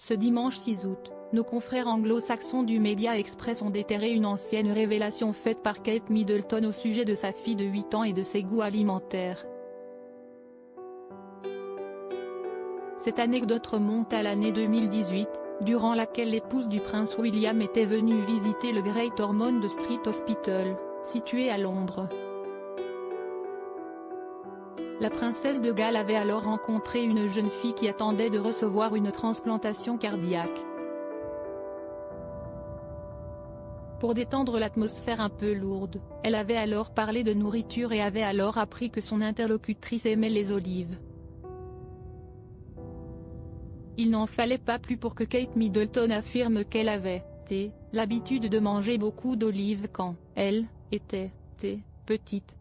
Ce dimanche 6 août, nos confrères anglo-saxons du Média Express ont déterré une ancienne révélation faite par Kate Middleton au sujet de sa fille de 8 ans et de ses goûts alimentaires. Cette anecdote remonte à l'année 2018, durant laquelle l'épouse du prince William était venue visiter le Great Ormond Street Hospital, situé à Londres. La princesse de Galles avait alors rencontré une jeune fille qui attendait de recevoir une transplantation cardiaque. Pour détendre l'atmosphère un peu lourde, elle avait alors parlé de nourriture et avait alors appris que son interlocutrice aimait les olives. Il n'en fallait pas plus pour que Kate Middleton affirme qu'elle avait l'habitude de manger beaucoup d'olives quand elle était petite.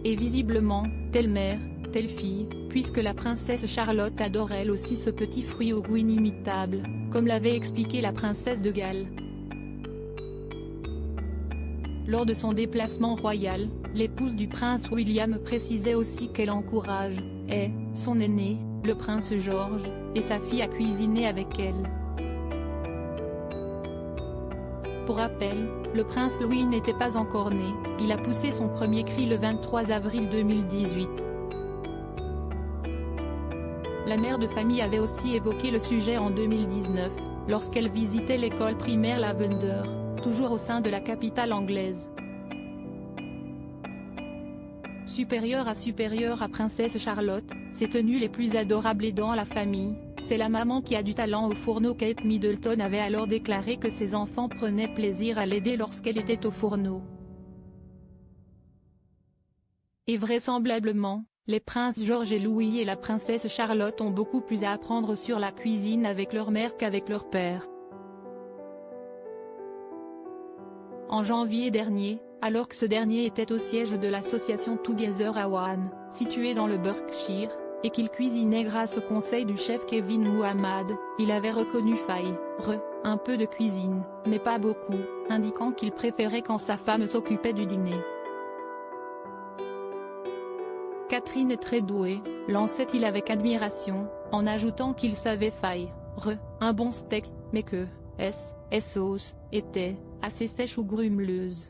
Et visiblement, telle mère, telle fille, puisque la princesse Charlotte adore elle aussi ce petit fruit au goût inimitable, comme l'avait expliqué la princesse de Galles. Lors de son déplacement royal, l'épouse du prince William précisait aussi qu'elle encourage son aîné, le prince George, et sa fille à cuisiner avec elle. Pour rappel, le prince Louis n'était pas encore né, il a poussé son premier cri le 23 avril 2018. La mère de famille avait aussi évoqué le sujet en 2019, lorsqu'elle visitait l'école primaire Lavender, toujours au sein de la capitale anglaise. Supérieure à princesse Charlotte, ses tenues les plus adorables aidant la famille, c'est la maman qui a du talent au fourneau. Kate Middleton avait alors déclaré que ses enfants prenaient plaisir à l'aider lorsqu'elle était au fourneau. Et vraisemblablement, les princes George et Louis et la princesse Charlotte ont beaucoup plus à apprendre sur la cuisine avec leur mère qu'avec leur père. En janvier dernier, alors que ce dernier était au siège de l'association Together Awan, située dans le Berkshire, et qu'il cuisinait grâce au conseil du chef Kevin Muhammad, il avait reconnu faire un peu de cuisine, mais pas beaucoup, indiquant qu'il préférait quand sa femme s'occupait du dîner. Catherine est très douée, lançait-il avec admiration, en ajoutant qu'il savait faire un bon steak, mais que ses sauces étaient assez sèches ou grumeleuses.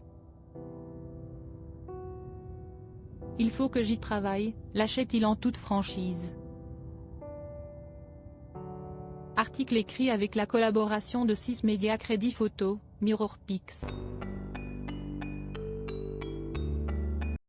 Il faut que j'y travaille, lâchait-il en toute franchise. Article écrit avec la collaboration de 6 médias Crédit Photo, MirrorPix.